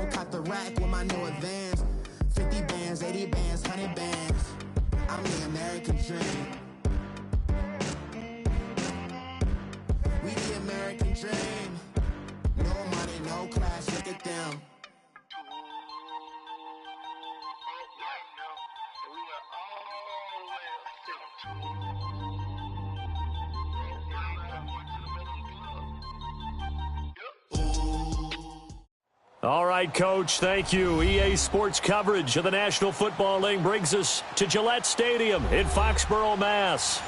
caught the rack with my new advance. 50 bands, 80 bands, 100 bands. I'm the American dream. We the American dream. No money, no class, look at them. All right, Coach, thank you. EA Sports coverage of the National Football League brings us to Gillette Stadium in Foxborough, Mass.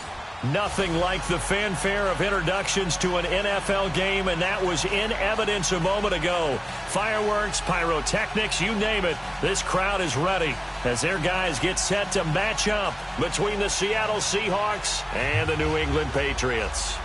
Nothing like the fanfare of introductions to an NFL game, and that was in evidence a moment ago. Fireworks, pyrotechnics, you name it. This crowd is ready as their guys get set to match up between the Seattle Seahawks and the New England Patriots.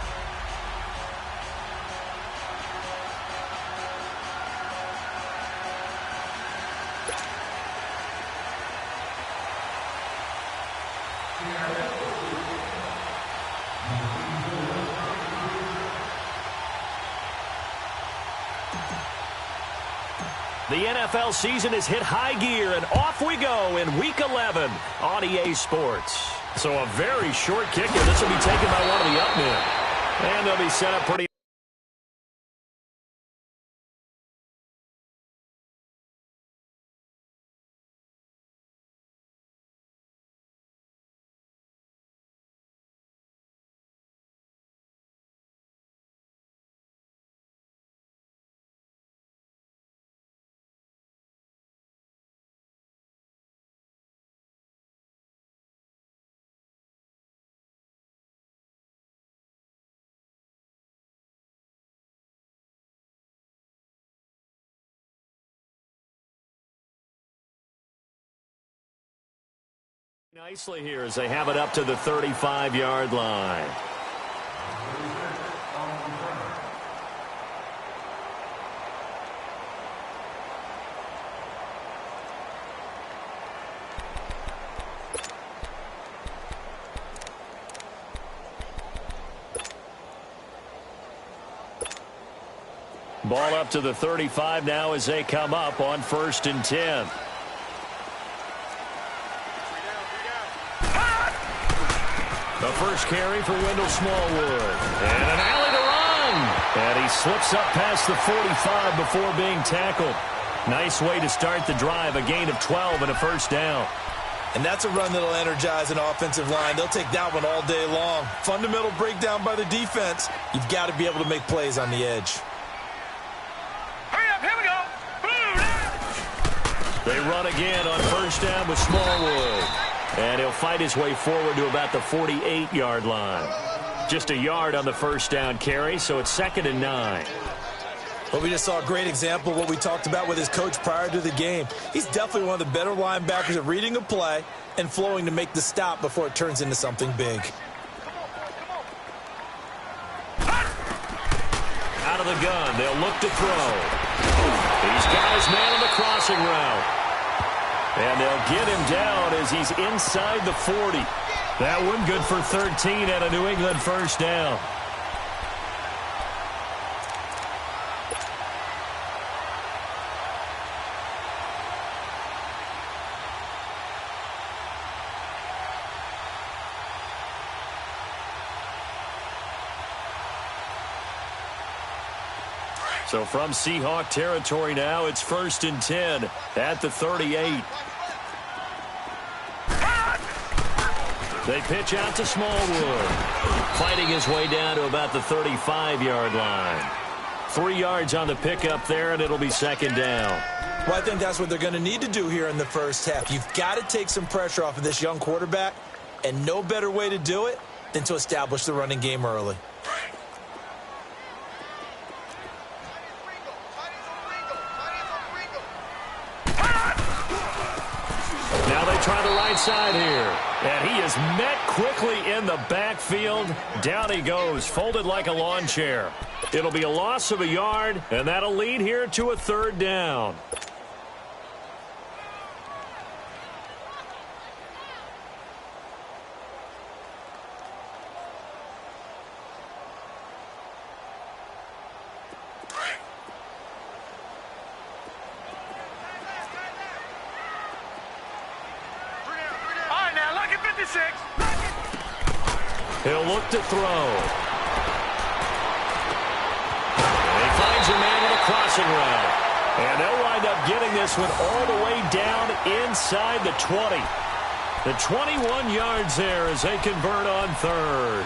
The NFL season has hit high gear, and off we go in Week 11 on EA Sports. So a very short kick, and this will be taken by one of the up men. And they'll be set up pretty. Nicely here as they have it up to the 35-yard line. Ball up to the 35 now as they come up on 1st and 10. The first carry for Wendell Smallwood. And an alley to run. And he slips up past the 45 before being tackled. Nice way to start the drive. A gain of 12 and a first down. And that's a run that'll energize an offensive line. They'll take that one all day long. Fundamental breakdown by the defense. You've got to be able to make plays on the edge. Hurry up, here we go. They run again on 1st down with Smallwood. And he'll fight his way forward to about the 48-yard line. Just a yard on the 1st down carry, so it's 2nd and 9. Well, we just saw a great example of what we talked about with his coach prior to the game. He's definitely one of the better linebackers at reading a play and flowing to make the stop before it turns into something big. Out of the gun, they'll look to throw. He's got his man on the crossing route. And they'll get him down as he's inside the 40. That one good for 13 and a New England first down. So from Seahawk territory now, it's 1st and 10 at the 38. They pitch out to Smallwood, fighting his way down to about the 35-yard line. 3 yards on the pickup there, and it'll be 2nd down. Well, I think that's what they're going to need to do here in the first half. You've got to take some pressure off of this young quarterback, and no better way to do it than to establish the running game early. Now they try the right side here. And he is met quickly in the backfield. Down he goes, folded like a lawn chair. It'll be a loss of a yard, and that'll lead here to a 3rd down. 56. He'll look to throw. And he finds a man with a crossing route. And they'll wind up getting this one all the way down inside the 20. The 21 yards there as they convert on third.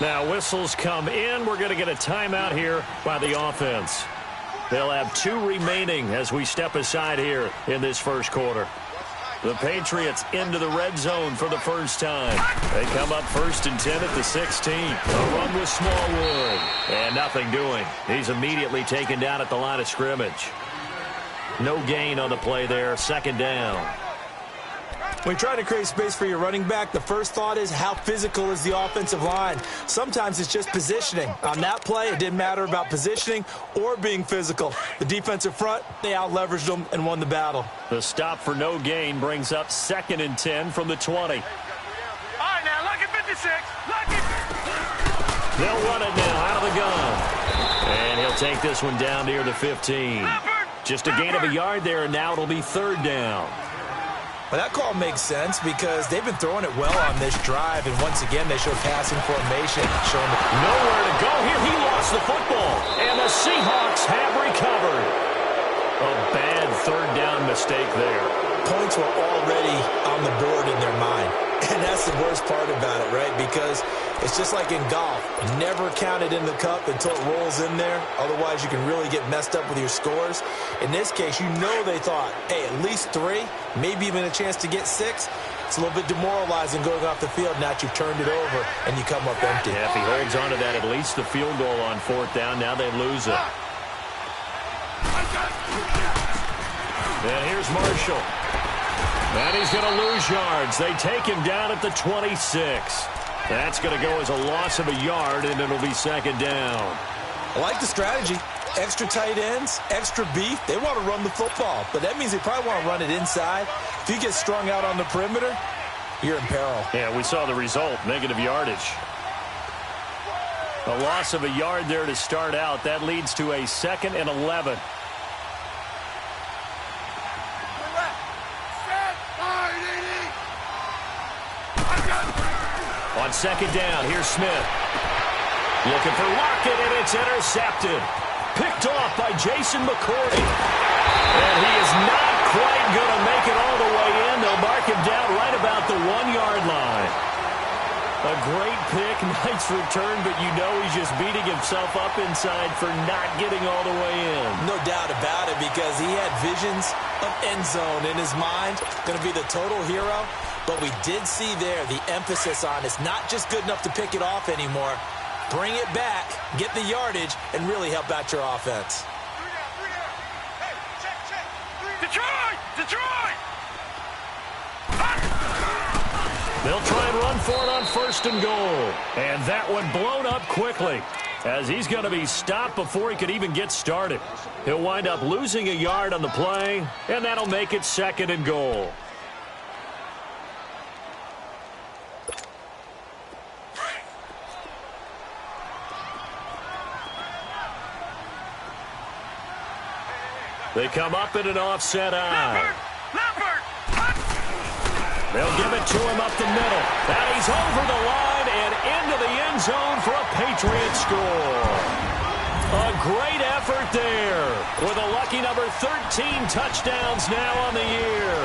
Now whistles come in. We're going to get a timeout here by the offense. They'll have 2 remaining as we step aside here in this first quarter. The Patriots into the red zone for the first time. They come up 1st and 10 at the 16. A run with Smallwood. And nothing doing. He's immediately taken down at the line of scrimmage. No gain on the play there. 2nd down. When you try to create space for your running back, the first thought is how physical is the offensive line. Sometimes it's just positioning. On that play, it didn't matter about positioning or being physical. The defensive front, they out-leveraged them and won the battle. The stop for no gain brings up 2nd and 10 from the 20. All right, now, look at 56. Look at. They'll run it now out of the gun. And he'll take this one down near the 15. Just a gain of a yard there, and now it'll be 3rd down. Well, that call makes sense because they've been throwing it well on this drive, and once again, they show passing formation. Showing nowhere to go here. He lost the football, and the Seahawks have recovered. A bad 3rd down mistake there. Points were already on the board in their mind, and that's the worst part about it, right? Because it's just like in golf. Never count it in the cup until it rolls in there. Otherwise, you can really get messed up with your scores. In this case, you know they thought, hey, at least 3, maybe even a chance to get 6. It's a little bit demoralizing going off the field. Now you've turned it over, and you come up empty. Yeah, if he holds on to that, at least the field goal on 4th down. Now they lose it. And here's Marshall. And he's going to lose yards. They take him down at the 26. That's going to go as a loss of a yard, and it'll be 2nd down. I like the strategy. Extra tight ends, extra beef. They want to run the football, but that means they probably want to run it inside. If you get strung out on the perimeter, you're in peril. Yeah, we saw the result, negative yardage. A loss of a yard there to start out. That leads to a 2nd and 11. On 2nd down, here's Smith. Looking for Lockett, and it's intercepted. Picked off by Jason McCourty. And he is not quite going to make it all the way in. They'll mark him down right about the 1-yard line. A great pick, nice return, but you know he's just beating himself up inside for not getting all the way in. No doubt about it, because he had visions of end zone in his mind. Going to be the total hero. But we did see there the emphasis on it's not just good enough to pick it off anymore. Bring it back, get the yardage, and really help out your offense. Detroit! Detroit! They'll try and run for it on 1st and goal. And that one blown up quickly as he's going to be stopped before he could even get started. He'll wind up losing a yard on the play, and that'll make it 2nd and goal. They come up in an offset eye. They'll give it to him up the middle. And he's over the line and into the end zone for a Patriot score. A great effort there with a lucky number 13 touchdowns now on the year.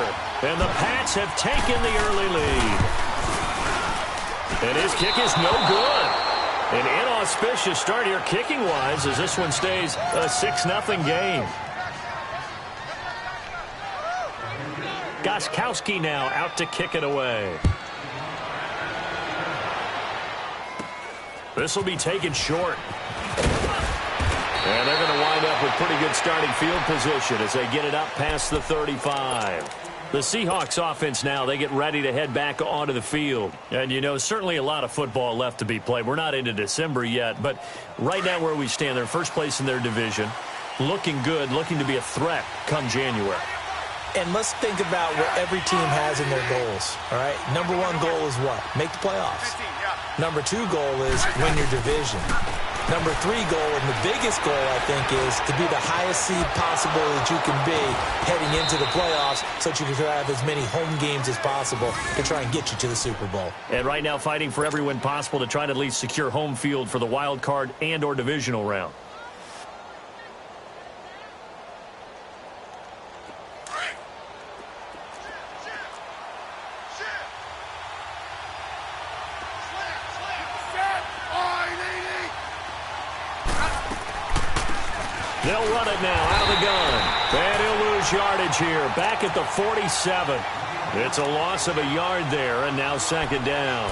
And the Pats have taken the early lead. And his kick is no good. An inauspicious start here kicking-wise as this one stays a 6-0 game. Gostkowski now out to kick it away. This will be taken short. And they're going to wind up with pretty good starting field position as they get it up past the 35. The Seahawks offense now, they get ready to head back onto the field. And, you know, certainly a lot of football left to be played. We're not into December yet, but right now where we stand, they're first place in their division. Looking good, looking to be a threat come January. And let's think about what every team has in their goals, all right? Number one goal is what? Make the playoffs. Number two goal is win your division. Number three goal, and the biggest goal, I think, is to be the highest seed possible that you can be heading into the playoffs so that you can have as many home games as possible to try and get you to the Super Bowl. And right now fighting for every win possible to try to at least secure home field for the wild card and or divisional round. They'll run it now out of the gun. And he'll lose yardage here. Back at the 47. It's a loss of a yard there, and now second down.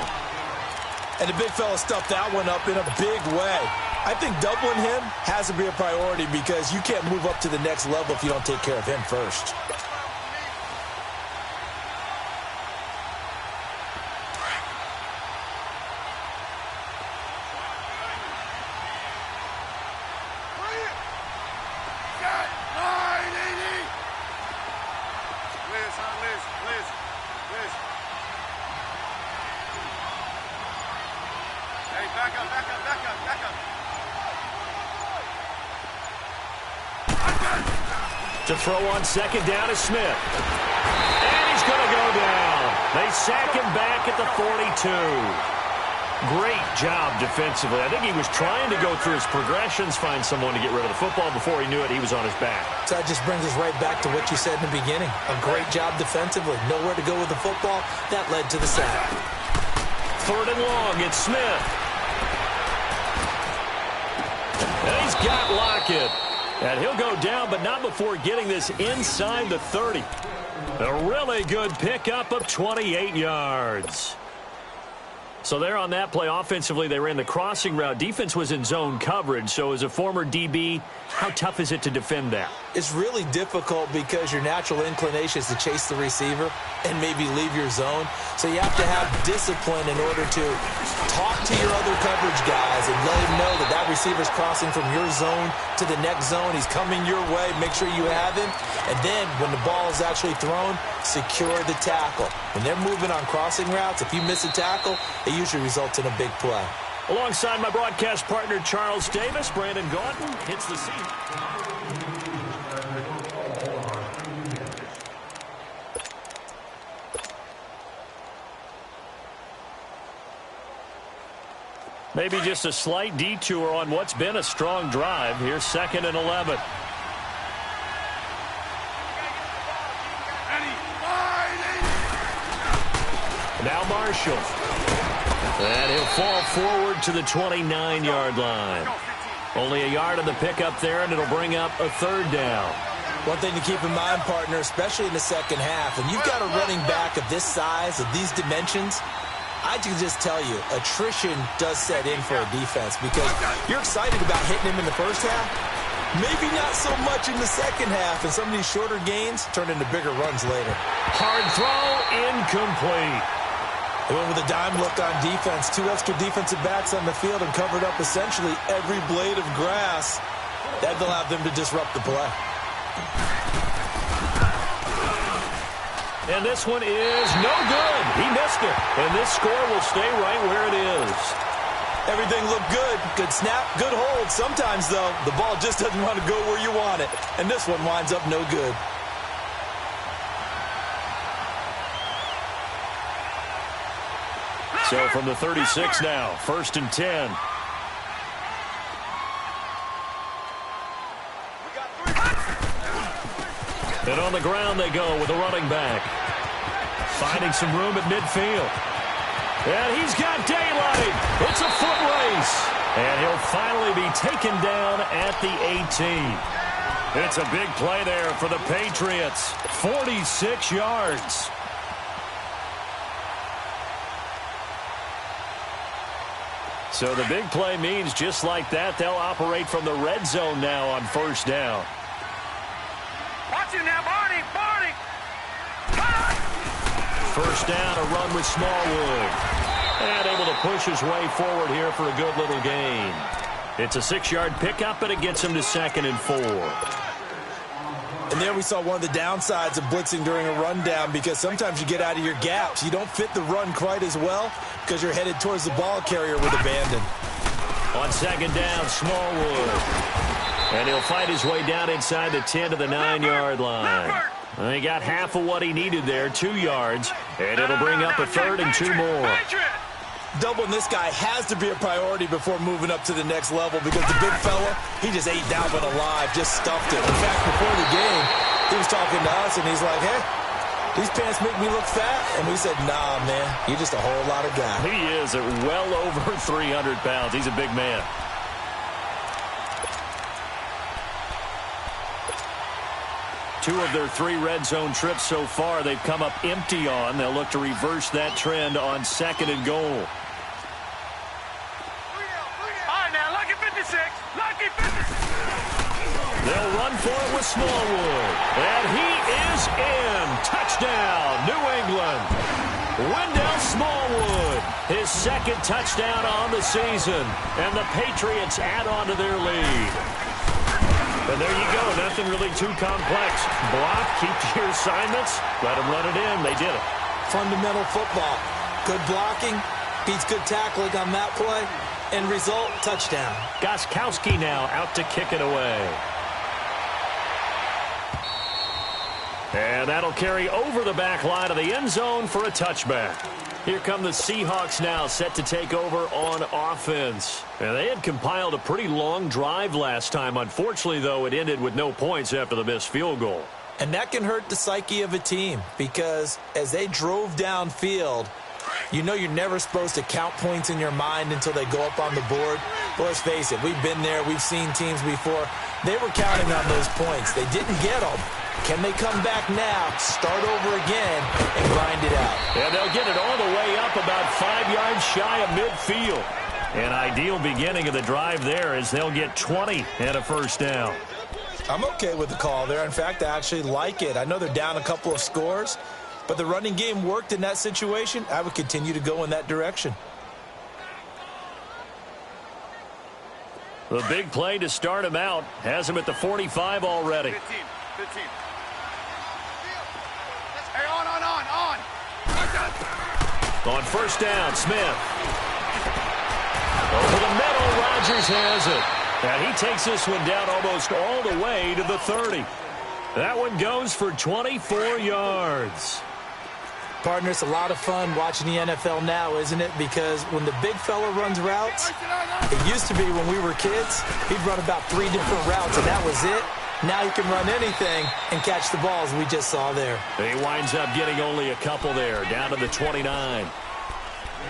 And the big fella stuffed that one up in a big way. I think doubling him has to be a priority because you can't move up to the next level if you don't take care of him first. To throw on second down is Smith. And he's going to go down. They sack him back at the 42. Great job defensively. I think he was trying to go through his progressions, find someone to get rid of the football. Before he knew it, he was on his back. So that just brings us right back to what you said in the beginning. A great job defensively. Nowhere to go with the football. That led to the sack. Third and long. It's Smith. And he's got Lockett. And he'll go down, but not before getting this inside the 30. A really good pickup of 28 yards. So there on that play, offensively, they ran the crossing route. Defense was in zone coverage. So as a former DB, how tough is it to defend that? It's really difficult because your natural inclination is to chase the receiver and maybe leave your zone. So you have to have discipline in order to talk to your other coverage guys and let him know that that receiver's crossing from your zone to the next zone. He's coming your way. Make sure you have him. And then when the ball is actually thrown, secure the tackle. When they're moving on crossing routes, if you miss a tackle, it usually results in a big play. Alongside my broadcast partner, Charles Davis, Brandon Gaudin hits the scene. Maybe just a slight detour on what's been a strong drive. Here's 2nd and 11. Now Marshall. And he'll fall forward to the 29-yard line. Only a yard on the pickup there, and it'll bring up a 3rd down. One thing to keep in mind, partner, especially in the second half, when you've got a running back of this size, of these dimensions, I can just tell you, attrition does set in for a defense because you're excited about hitting him in the first half. Maybe not so much in the second half, and some of these shorter gains turn into bigger runs later. Hard throw, incomplete. They went with a dime look on defense. 2 extra defensive backs on the field and covered up essentially every blade of grass. That allowed them to disrupt the play. And this one is no good. He missed it. And this score will stay right where it is. Everything looked good. Good snap, good hold. Sometimes, though, the ball just doesn't want to go where you want it. And this one winds up no good. So from the 36 now, 1st and 10. And on the ground they go with a running back. Finding some room at midfield. And he's got daylight. It's a foot race. And he'll finally be taken down at the 18. It's a big play there for the Patriots. 46 yards. So the big play means just like that, they'll operate from the red zone now on 1st down. Watch him now, Barney! 1st down, a run with Smallwood. And able to push his way forward here for a good little gain. It's a 6-yard pickup, and it gets him to 2nd and 4. And And there we saw one of the downsides of blitzing during a rundown, because sometimes you get out of your gaps. You don't fit the run quite as well because you're headed towards the ball carrier with abandon. On second down, Smallwood. And he'll fight his way down inside the 10 to the 9-yard line. He got half of what he needed there, 2 yards. And it'll bring up a 3rd and 2 more. Doubling this guy has to be a priority before moving up to the next level, because the big fella, he just ate Dalvin alive, just stuffed it. In fact, before the game, he was talking to us, and he's like, hey, these pants make me look fat. And we said, nah, man, you're just a whole lot of guy. He is at well over 300 pounds. He's a big man. Two of their 3 red zone trips so far, they've come up empty on. They'll look to reverse that trend on 2nd and goal. All right, now, lucky 56. Lucky 56. They'll run for it with Smallwood. And he is in. Touchdown, New England. Wendell Smallwood, his 2nd touchdown on the season. And the Patriots add on to their lead. And there you go. Nothing really too complex. Block, keep to your assignments, let them run it in. They did it. Fundamental football. Good blocking beats good tackling on that play. End result, touchdown. Gostkowski now out to kick it away. And that'll carry over the back line of the end zone for a touchback. Here come the Seahawks now, set to take over on offense. And they had compiled a pretty long drive last time. Unfortunately, though, it ended with no points after the missed field goal. And that can hurt the psyche of a team, because as they drove downfield, you know you're never supposed to count points in your mind until they go up on the board. But let's face it, we've been there. We've seen teams before. They were counting on those points. They didn't get them. Can they come back now, start over again, and grind it out? And they'll get it all the way up about 5 yards shy of midfield. An ideal beginning of the drive there, as they'll get 20 and a first down. I'm okay with the call there. In fact, I actually like it. I know they're down a couple of scores, but the running game worked in that situation. I would continue to go in that direction. The big play to start him out has him at the 45 already. 15. Hey, on. On first down, Smith. Over the middle, Rodgers has it. And he takes this one down almost all the way to the 30. That one goes for 24 yards. Partner, it's a lot of fun watching the NFL now, isn't it? Because when the big fella runs routes, it used to be when we were kids, he'd run about 3 different routes, and that was it. Now he can run anything and catch the balls we just saw there. He winds up getting only a couple there, down to the 29.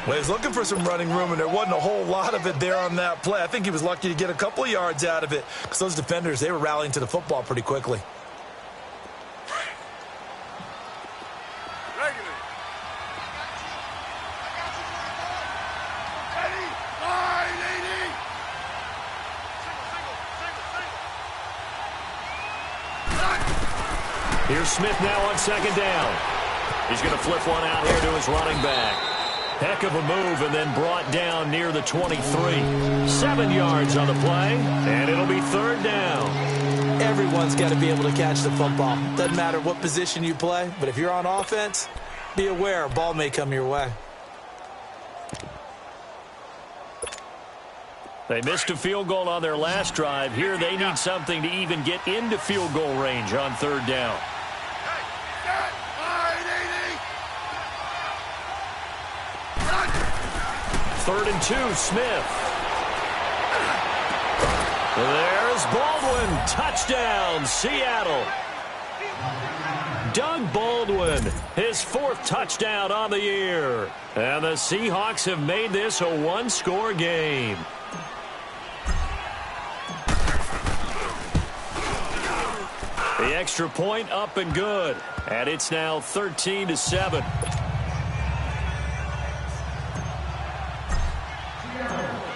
Well, he was looking for some running room, and there wasn't a whole lot of it there on that play. I think he was lucky to get a couple of yards out of it, because those defenders, they were rallying to the football pretty quickly. Here's Smith now on second down. He's going to flip one out here to his running back. Heck of a move, and then brought down near the 23. 7 yards on the play, and it'll be third down. Everyone's got to be able to catch the football. Doesn't matter what position you play, but if you're on offense, be aware a ball may come your way. They missed a field goal on their last drive. Here they need something to even get into field goal range on third down. Third and 2, Smith. There's Baldwin. Touchdown, Seattle. Doug Baldwin, his 4th touchdown on the year. And the Seahawks have made this a one-score game. The extra point up and good. And it's now 13-7.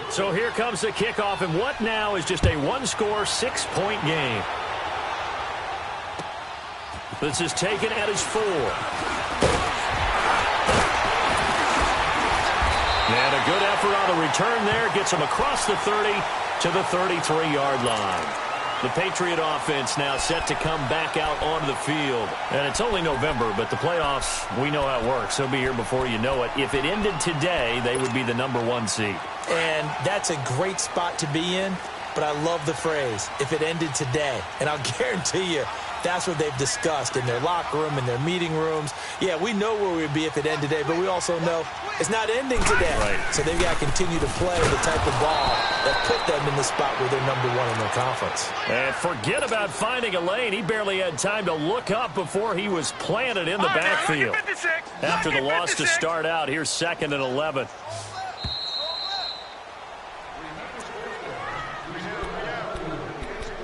So here comes the kickoff, and what now is just a one-score, 6-point game. This is taken at his 4. And a good effort on the return there. Gets him across the 30 to the 33-yard line. The Patriot offense now set to come back out onto the field. And it's only November, but the playoffs, we know how it works. They'll be here before you know it. If it ended today, they would be the #1 seed. And that's a great spot to be in, but I love the phrase, if it ended today. And I'll guarantee you, that's what they've discussed in their locker room, in their meeting rooms. Yeah, we know where we'd be if it ended today, but we also know it's not ending today. Right. So they've got to continue to play the type of ball that put them in the spot where they're #1 in their conference. And forget about finding a lane. He barely had time to look up before he was planted in the backfield. After the loss to start out, here's 2nd and 11.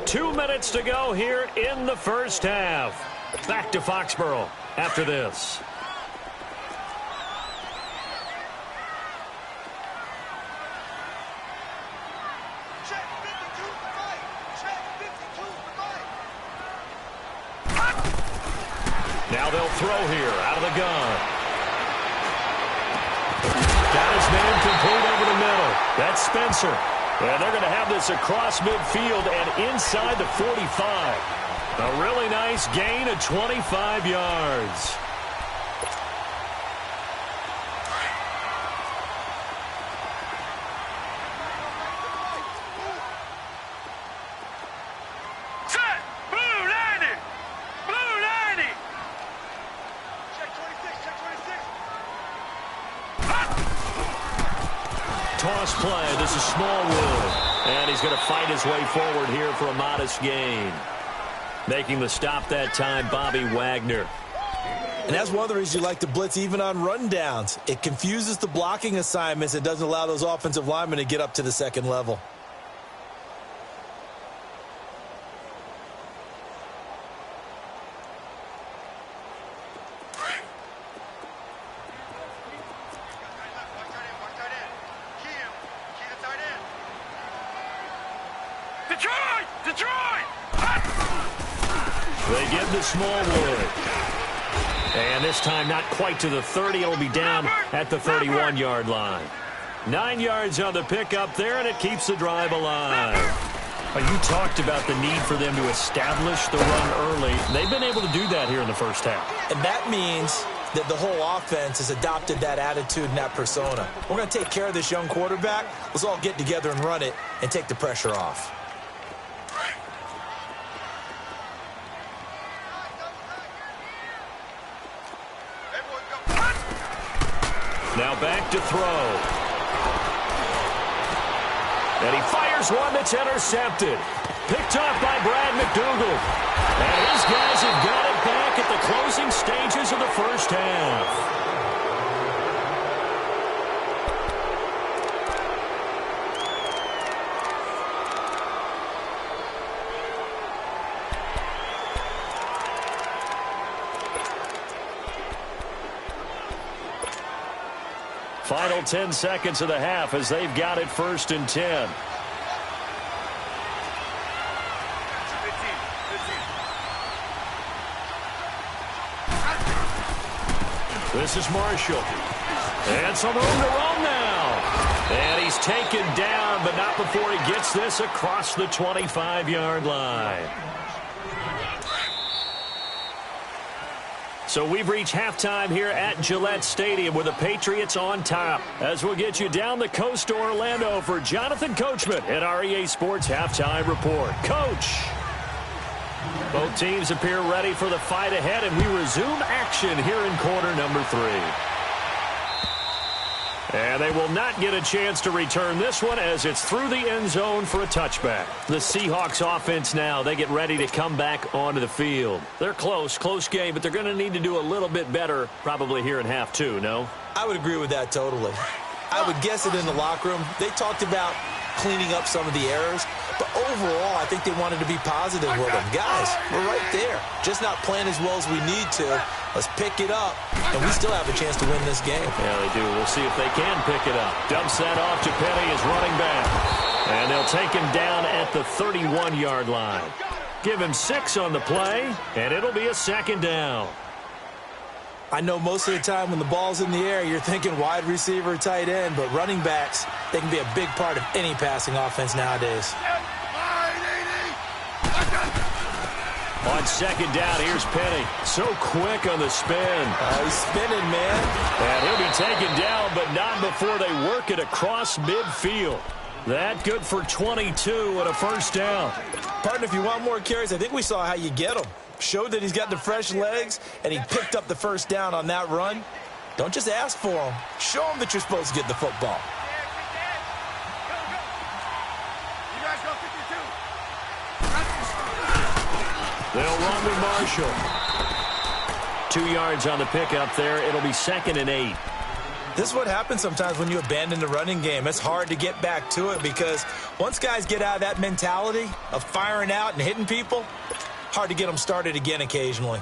Two minutes to go here in the first half. Back to Foxborough after this. Check 52 for Mike. Check 52 for Mike. Now they'll throw here out of the gun. Got his man complete over the middle. That's Spencer. And they're going to have this across midfield and inside the 45. A really nice gain of 25 yards. Set. Blue 90. Blue 90. Check 26. Check 26. Toss play. This is Smallwood. And he's going to fight his way forward here for a modest gain. Making the stop that time, Bobby Wagner. And that's one of the reasons you like to blitz even on rundowns. It confuses the blocking assignments and doesn't allow those offensive linemen to get up to the second level. Detroit! Detroit! They give to Smallwood. And this time not quite to the 30. It'll be down at the 31-yard line. 9 yards on the pickup there, and it keeps the drive alive. You talked about the need for them to establish the run early. They've been able to do that here in the first half. And that means that the whole offense has adopted that attitude and that persona. We're going to take care of this young quarterback. Let's all get together and run it and take the pressure off. Now back to throw. And he fires one that's intercepted. Picked off by Brad McDougal. And his guys have got it back at the closing stages of the first half. Final 10 seconds of the half as they've got it 1st and 10. 15. This is Marshall. And some room to run now. And he's taken down, but not before he gets this across the 25-yard line. So we've reached halftime here at Gillette Stadium with the Patriots on top. As we'll get you down the coast to Orlando for Jonathan Coachman at our EA Sports Halftime Report. Coach! Both teams appear ready for the fight ahead, and we resume action here in quarter number 3. And they will not get a chance to return this one as it's through the end zone for a touchback. The Seahawks offense now, they get ready to come back onto the field. They're close game, but they're going to need to do a little bit better probably here in half 2, no? I would agree with that totally. I would guess it in the locker room. They talked about cleaning up some of the errors, but overall, I think they wanted to be positive with them. Guys, we're right there. Just not playing as well as we need to. Let's pick it up, and we still have a chance to win this game. Yeah, they do. We'll see if they can pick it up. Dumps that off to Penny as running back. And they'll take him down at the 31-yard line. Give him 6 on the play, and it'll be a 2nd down. I know most of the time when the ball's in the air, you're thinking wide receiver, tight end, but running backs, they can be a big part of any passing offense nowadays. On second down, here's Penny. So quick on the spin. He's spinning, man. And he'll be taken down, but not before they work it across midfield. That good for 22 and a first down. Partner, if you want more carries, I think we saw how you get them. Showed that he's got the fresh legs, and he picked up the first down on that run. Don't just ask for him. Show him that you're supposed to get the football. You guys go 52. They'll run with Marshall. 2 yards on the pickup there. It'll be 2nd and 8. This is what happens sometimes when you abandon the running game. It's hard to get back to it because once guys get out of that mentality of firing out and hitting people, hard to get them started again occasionally.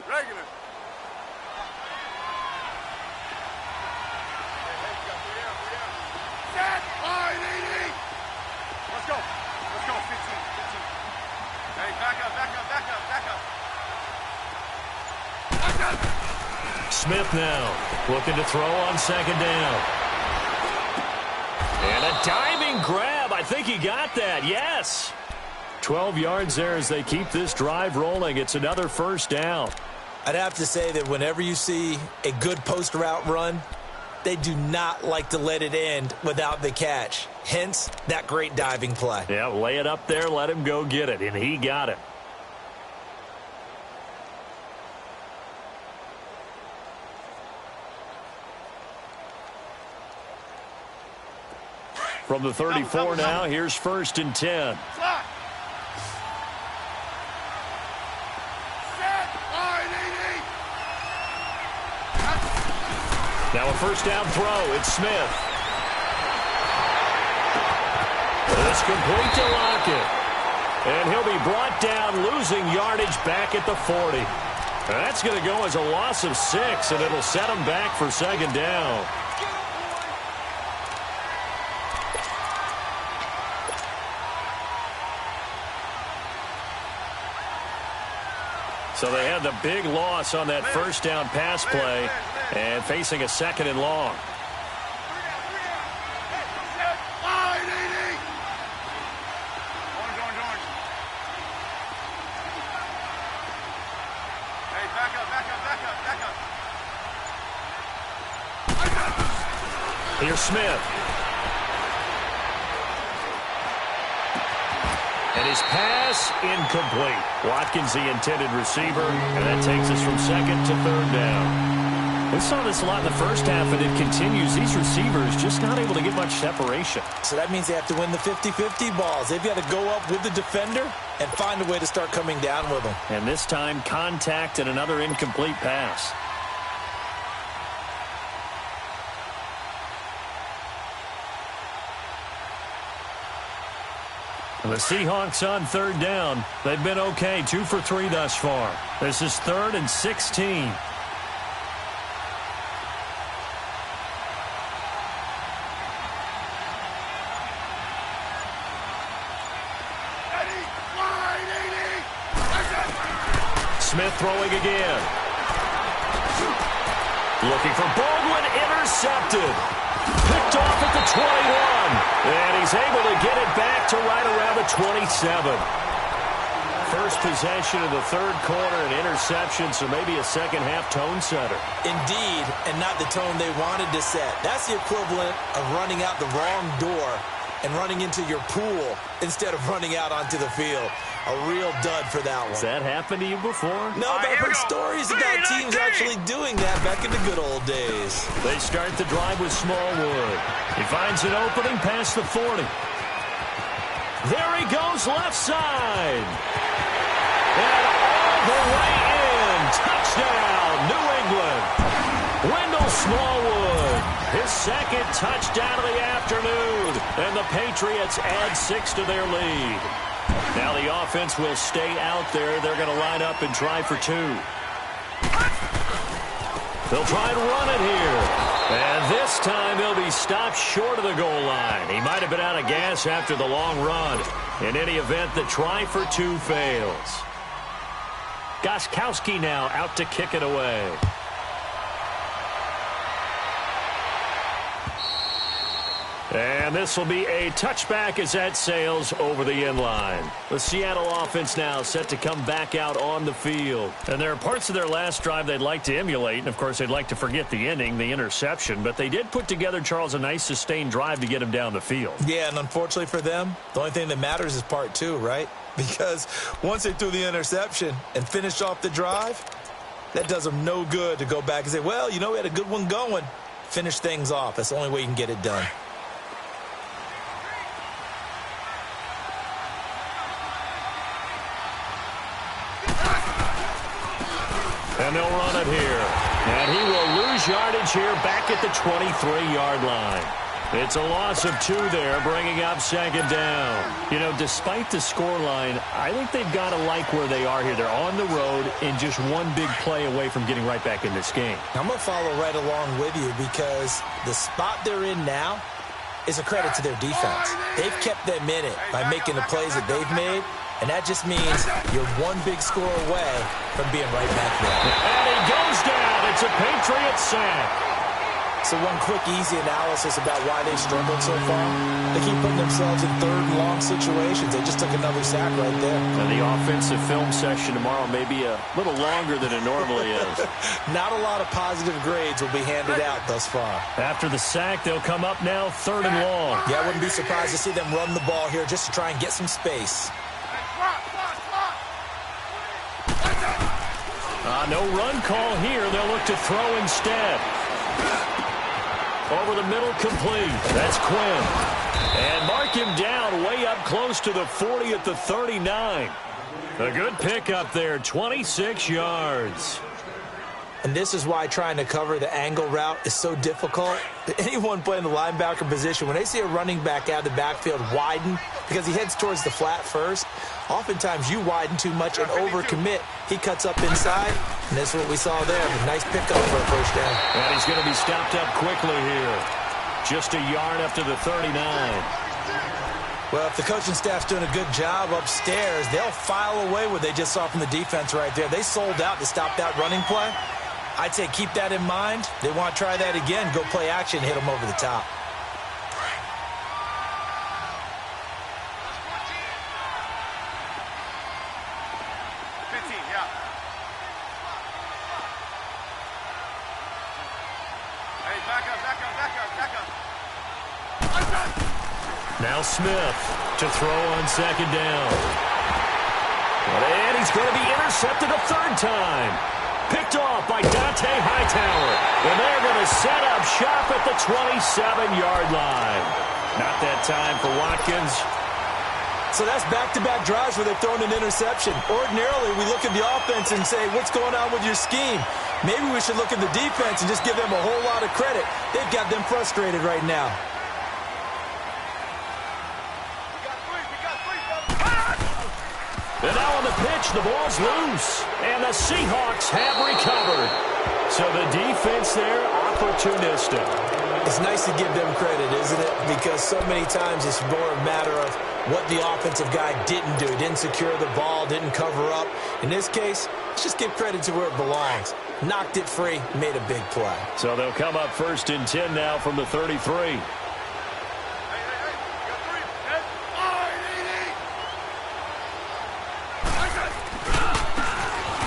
Regular. Set. Line, 80. Let's go. Let's go. 15. Hey, back up. Smith now looking to throw on second down. And a diving grab. I think he got that. Yes. 12 yards there as they keep this drive rolling. It's another first down. I'd have to say that whenever you see a good post route run, they do not like to let it end without the catch. Hence, that great diving play. Yeah, lay it up there, let him go get it, and he got it. From the 34 now, here's 1st and 10. Slide. Set. Line, 80. Now a first down throw. It's Smith. It's complete to Lockett. And he'll be brought down, losing yardage back at the 40. That's going to go as a loss of 6, and it'll set him back for second down. So they had the big loss on that first down pass play and facing a 2nd and long. Line, 80. Orange. Hey, back up. Here's Smith. And his pass incomplete. Watkins the intended receiver, and that takes us from 2nd to 3rd down. We saw this a lot in the first half, and it continues. These receivers just not able to get much separation. So that means they have to win the 50-50 balls. They've got to go up with the defender and find a way to start coming down with them. And this time, contact and another incomplete pass. And the Seahawks on 3rd down. They've been okay, 2 for 3 thus far. This is 3rd and 16. Smith throwing again. Looking for Baldwin, intercepted. Picked off at the 21. And he's able to get it back to right around the 27. First possession of the 3rd quarter, an interception, so maybe a second-half tone setter. Indeed, and not the tone they wanted to set. That's the equivalent of running out the wrong door and running into your pool instead of running out onto the field. A real dud for that one. Has that happened to you before? No, but I've heard stories about teams actually doing that back in the good old days. They start the drive with Smallwood. He finds an opening past the 40. There he goes, left side. And all the way in. Touchdown, New England. Wendell Smallwood, his 2nd touchdown of the afternoon. And the Patriots add 6 to their lead. Now the offense will stay out there. They're going to line up and try for 2. They'll try and run it here. And this time he'll be stopped short of the goal line. He might have been out of gas after the long run. In any event, the try for 2 fails. Gostkowski now out to kick it away. And this will be a touchback as that sails over the end line. The Seattle offense now set to come back out on the field. And there are parts of their last drive they'd like to emulate. And, of course, they'd like to forget the inning, the interception. But they did put together, Charles, a nice sustained drive to get him down the field. Yeah, and unfortunately for them, the only thing that matters is part two, right? Because once they threw the interception and finished off the drive, that does them no good to go back and say, well, you know, we had a good one going. Finish things off. That's the only way you can get it done. And they'll run it here. And he will lose yardage here back at the 23-yard line. It's a loss of 2 there, bringing up second down. You know, despite the scoreline, I think they've got to like where they are here. They're on the road and just one big play away from getting right back in this game. I'm going to follow right along with you because the spot they're in now is a credit to their defense. They've kept them in it by making the plays that they've made. And that just means you're one big score away from being right back there. And he goes down. It's a Patriot sack. So one quick, easy analysis about why they've struggled so far. They keep putting themselves in third and long situations. They just took another sack right there. And the offensive film session tomorrow may be a little longer than it normally is. Not a lot of positive grades will be handed out thus far. After the sack, they'll come up now third and long. Yeah, I wouldn't be surprised to see them run the ball here just to try and get some space. No run call here. They'll look to throw instead. Over the middle, complete. That's Quinn. And mark him down way up close to the 40 at the 39. A good pickup there, 26 yards. And this is why trying to cover the angle route is so difficult. Anyone playing the linebacker position, when they see a running back out of the backfield widen because he heads towards the flat first, oftentimes you widen too much and overcommit. He cuts up inside, and this is what we saw there. Nice pickup for a first down. And he's going to be stopped up quickly here. Just a yard up to the 39. Well, if the coaching staff's doing a good job upstairs, they'll file away what they just saw from the defense right there. They sold out to stop that running play. I'd say keep that in mind. They want to try that again. Go play action, hit them over the top. Now Smith to throw on second down. And he's going to be intercepted a third time. Picked off by Dante Hightower. And they're going to set up shop at the 27-yard line. Not that time for Watkins. So that's back-to-back drives where they've thrown an interception. Ordinarily, we look at the offense and say, what's going on with your scheme? Maybe we should look at the defense and just give them a whole lot of credit. They've got them frustrated right now. And now on the pitch, the ball's loose. And the Seahawks have recovered. So the defense there, opportunistic. It's nice to give them credit, isn't it? Because so many times it's more a matter of what the offensive guy didn't do. Didn't secure the ball, didn't cover up. In this case, let's just give credit to where it belongs. Knocked it free, made a big play. So they'll come up first and 10 now from the 33.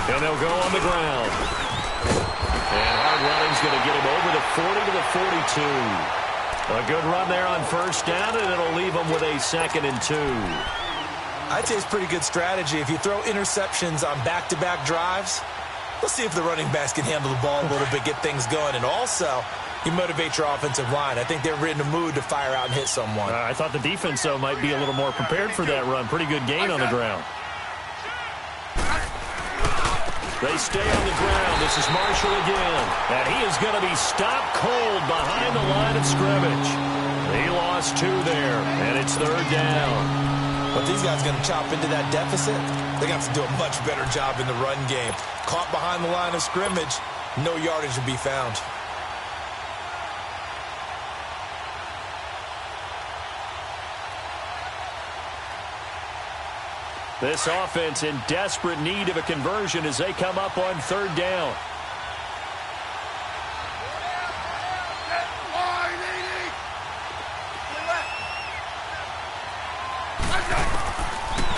And they'll go on the ground. And hard running's going to get him over the 40 to the 42. A good run there on first down, and it'll leave them with a 2nd and 2. I'd say it's pretty good strategy. If you throw interceptions on back-to-back drives, let's see if the running backs can handle the ball a little bit, get things going. And also, you motivate your offensive line. I think they're in a mood to fire out and hit someone. I thought the defense, though, might be a little more prepared for that run. Pretty good gain on the ground. They stay on the ground. This is Marshall again. And he is going to be stopped cold behind the line of scrimmage. He lost 2 there, and it's 3rd down. But these guys are going to chop into that deficit. They're going to have to do a much better job in the run game. Caught behind the line of scrimmage, no yardage to be found. This offense in desperate need of a conversion as they come up on 3rd down.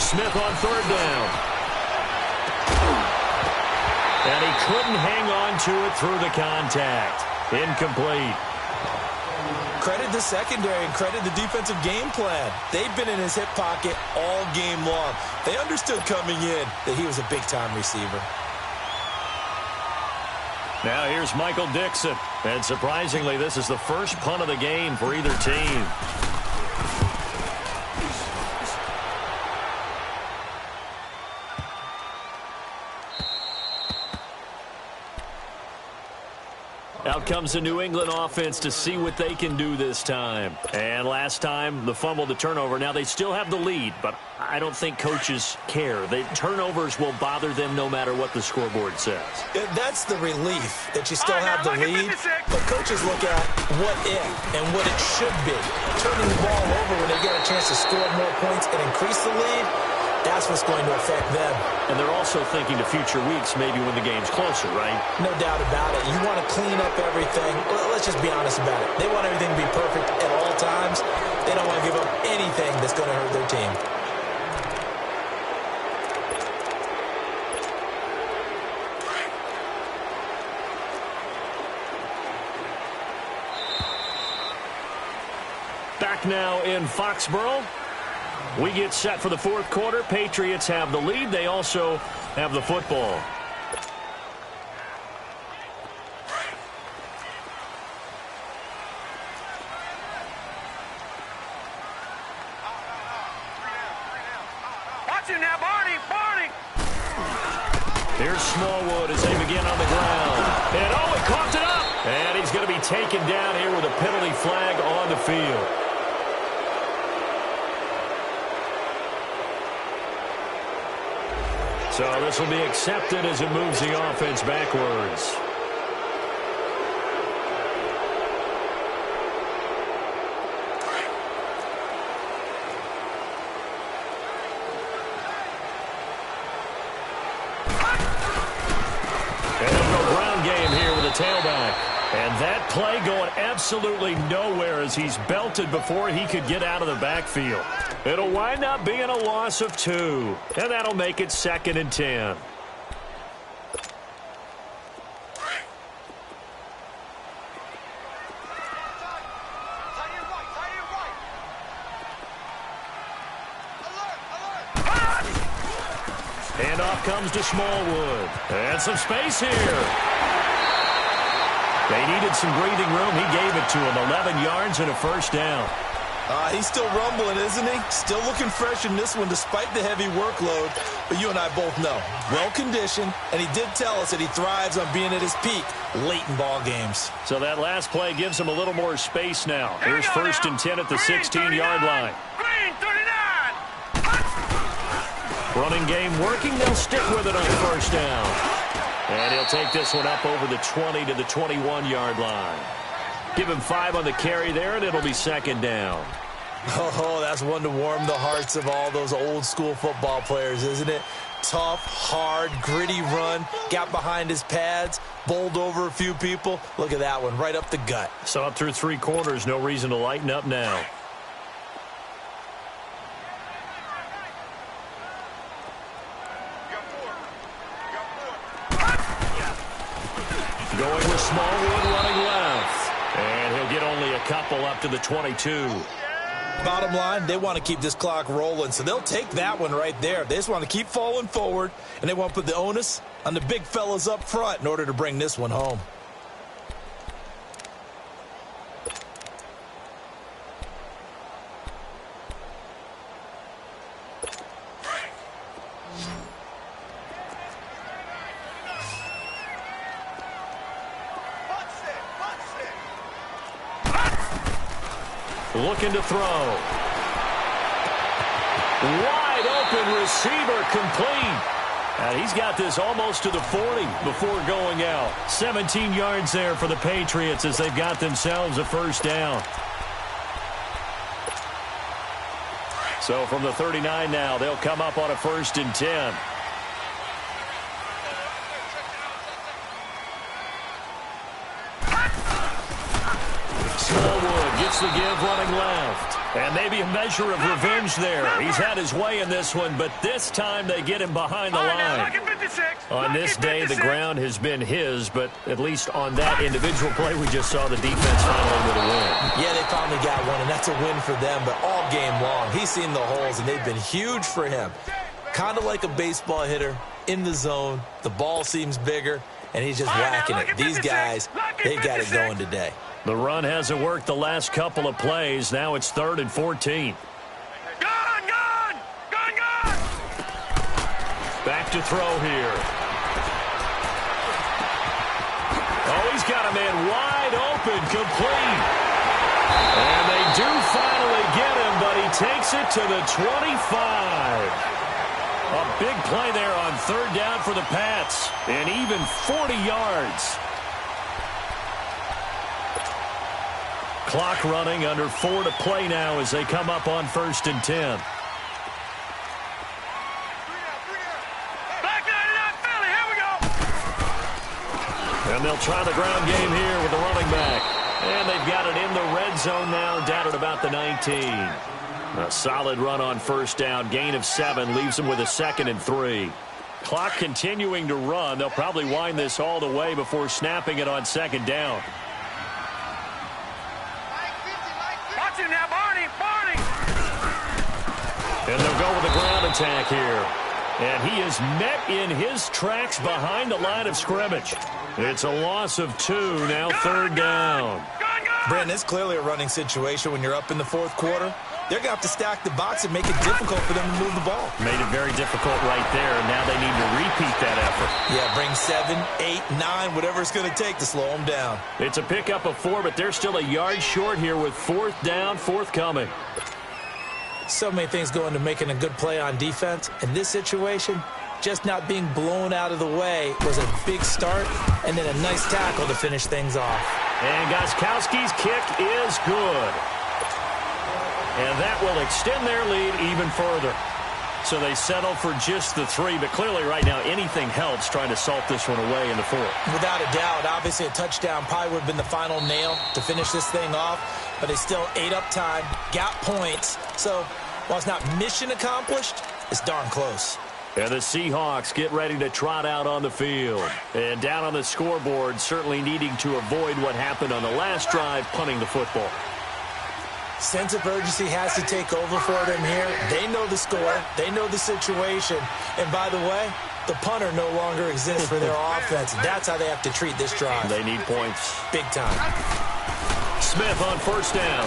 Smith on third down. And he couldn't hang on to it through the contact. Incomplete. Credit the secondary and credit the defensive game plan. They've been in his hip pocket all game long. They understood coming in that he was a big-time receiver. Now here's Michael Dixon. And surprisingly, this is the first punt of the game for either team. Out comes the New England offense to see what they can do this time. And last time, the fumble, the turnover. Now they still have the lead, but I don't think coaches care. The turnovers will bother them no matter what the scoreboard says. That's the relief that you still have the lead. But coaches look at what if and what it should be. Turning the ball over when they get a chance to score more points and increase the lead, that's what's going to affect them. And they're also thinking to future weeks, maybe when the game's closer, right? No doubt about it. You want to clean up everything. Well, let's just be honest about it. They want everything to be perfect at all times. They don't want to give up anything that's going to hurt their team. Back now in Foxborough. We get set for the fourth quarter. Patriots have the lead. They also have the football. Watch it now, Barney! Here's Smallwood as they begin on the ground. And oh, he coughed it up! And he's going to be taken down here with a penalty flag on the field. So this will be accepted as it moves the offense backwards. And a ground game here with a tailback. And that play going absolutely nowhere as he's belted before he could get out of the backfield. It'll wind up being a loss of 2. And that'll make it 2nd and 10. And off comes to Smallwood. And some space here. They needed some breathing room. He gave it to him. 11 yards and a first down. He's still rumbling, isn't he? Still looking fresh in this one despite the heavy workload. But you and I both know, well-conditioned, and he did tell us that he thrives on being at his peak late in ball games. So that last play gives him a little more space now. Here's 1st and 10 at the 16-yard line. Green, 39! Running game working. They'll stick with it on 1st down. And he'll take this one up over the 20 to the 21-yard line. Give him 5 on the carry there, and it'll be 2nd down. Oh, that's one to warm the hearts of all those old-school football players, isn't it? Tough, hard, gritty run, got behind his pads, bowled over a few people. Look at that one, right up the gut. So up through 3 quarters, no reason to lighten up now. Going with Smallwood running left. And he'll get only a couple up to the 22. Bottom line, they want to keep this clock rolling, so they'll take that one right there. They just want to keep falling forward, and they want to put the onus on the big fellas up front in order to bring this one home. Looking to throw. Wide open receiver complete. And he's got this almost to the 40 before going out. 17 yards there for the Patriots as they've got themselves a first down. So from the 39 now, they'll come up on a 1st and 10. Smallwood gets the give running left. And maybe a measure of revenge there. He's had his way in this one, but this time they get him behind the line. On this day, the ground has been his, but at least on that individual play, we just saw the defense finally with a win. Yeah, they finally got one, and that's a win for them, but all game long, he's seen the holes, and they've been huge for him. Kind of like a baseball hitter in the zone. The ball seems bigger, and he's just whacking it. These guys, they got it going today. The run hasn't worked the last couple of plays. Now it's 3rd and 14. Gone! Back to throw here. Oh, he's got a man wide open, complete. And they do finally get him, but he takes it to the 25. A big play there on 3rd down for the Pats. And even 40 yards. Clock running, under 4 to play now as they come up on 1st and 10. And they'll try the ground game here with the running back. And they've got it in the red zone now, down at about the 19. A solid run on 1st down. Gain of 7 leaves them with a 2nd and 3. Clock continuing to run. They'll probably wind this all the way before snapping it on 2nd down. And they'll go with the ground attack here. And he is met in his tracks behind the line of scrimmage. It's a loss of 2, now 3rd down. Brandon, it's clearly a running situation when you're up in the 4th quarter. They're going to have to stack the box and make it difficult for them to move the ball. Made it very difficult right there, and now they need to repeat that effort. Yeah, bring 7, 8, 9, whatever it's going to take to slow them down. It's a pickup of 4, but they're still a yard short here with 4th down, 4th coming. So many things go into making a good play on defense. In this situation, just not being blown out of the way was a big start, and then a nice tackle to finish things off. And Gostkowski's kick is good. And that will extend their lead even further. So they settle for just the 3, but clearly right now anything helps trying to salt this one away in the 4th. Without a doubt, obviously a touchdown probably would have been the final nail to finish this thing off, but they still ate up time, got points. So while it's not mission accomplished, it's darn close. And the Seahawks get ready to trot out on the field. And down on the scoreboard, certainly needing to avoid what happened on the last drive, punting the football. Sense of urgency has to take over for them here. They know the score. They know the situation. And by the way, the punter no longer exists for their offense. That's how they have to treat this drive. They need points. Big time. Smith on 1st down.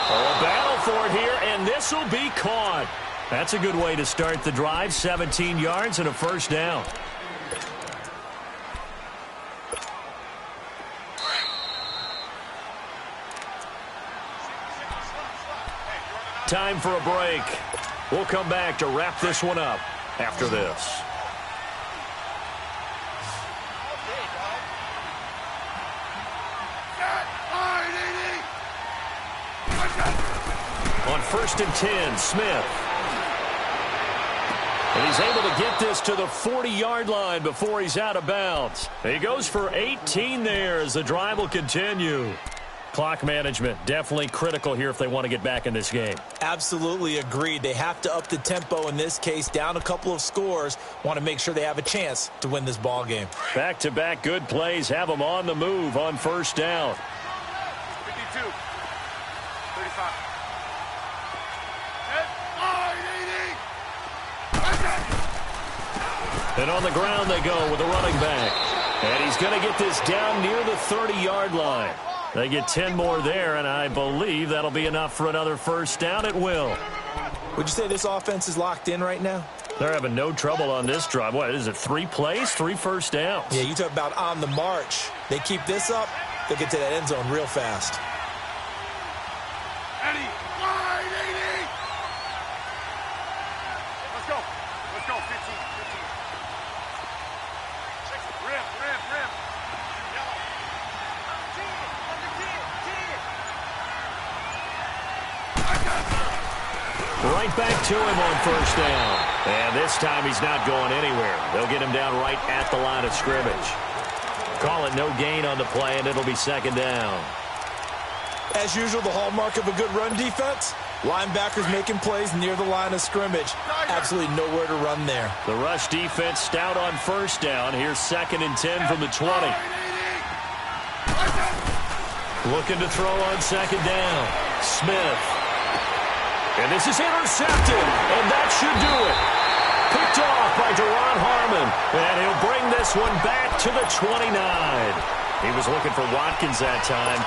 Oh, a battle for it here, and this will be caught. That's a good way to start the drive. 17 yards and a 1st down. Time for a break. We'll come back to wrap this one up after this. On 1st and 10, Smith. And he's able to get this to the 40-yard line before he's out of bounds. He goes for 18 there as the drive will continue. Clock management, definitely critical here if they want to get back in this game. Absolutely agreed. They have to up the tempo in this case, down a couple of scores. Want to make sure they have a chance to win this ball game. Back-to-back good plays have them on the move on 1st down. 52. 35. And on the ground they go with a running back. And he's going to get this down near the 30-yard line. They get 10 more there, and I believe that'll be enough for another 1st down. It will. Would you say this offense is locked in right now? They're having no trouble on this drive. What is it, 3 plays, 3 1st downs? Yeah, you talk about on the march. They keep this up, they'll get to that end zone real fast. Eddie, wide 80. Let's go. Let's go. 15. Rim. Right back to him on 1st down. And this time he's not going anywhere. They'll get him down right at the line of scrimmage. Call it no gain on the play, and it'll be 2nd down. As usual, the hallmark of a good run defense, linebackers making plays near the line of scrimmage. Absolutely nowhere to run there. The rush defense stout on first down. Here's 2nd and 10 from the 20. Looking to throw on 2nd down. Smith. And this is intercepted, and that should do it. Picked off by Deron Harmon, and he'll bring this one back to the 29. He was looking for Watkins that time.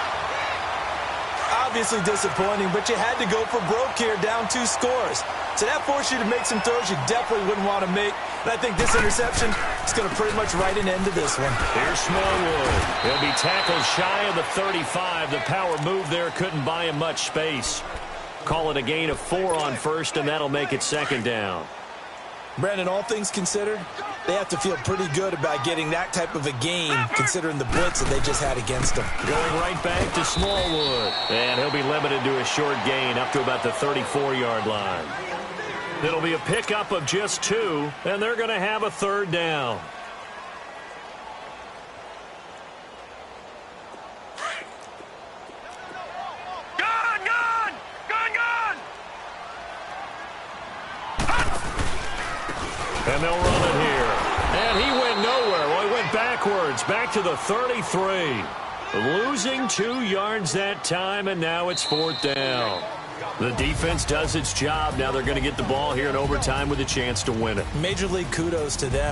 Obviously disappointing, but you had to go for broke here, down 2 scores. So that forced you to make some throws you definitely wouldn't want to make. And I think this interception is going to pretty much write an end to this one. Here's Smallwood. He'll be tackled shy of the 35. The power move there couldn't buy him much space. Call it a gain of 4 on first, and that'll make it 2nd down. Brandon, all things considered, they have to feel pretty good about getting that type of a gain, considering the blitz that they just had against them. Going right back to Smallwood. And he'll be limited to a short gain up to about the 34-yard line. It'll be a pickup of just 2, and they're going to have a 3rd down. And they'll run it here. And he went nowhere. Well, he went backwards, back to the 33. Losing 2 yards that time, and now it's 4th down. The defense does its job. Now they're going to get the ball here in overtime with a chance to win it. Major league kudos to them.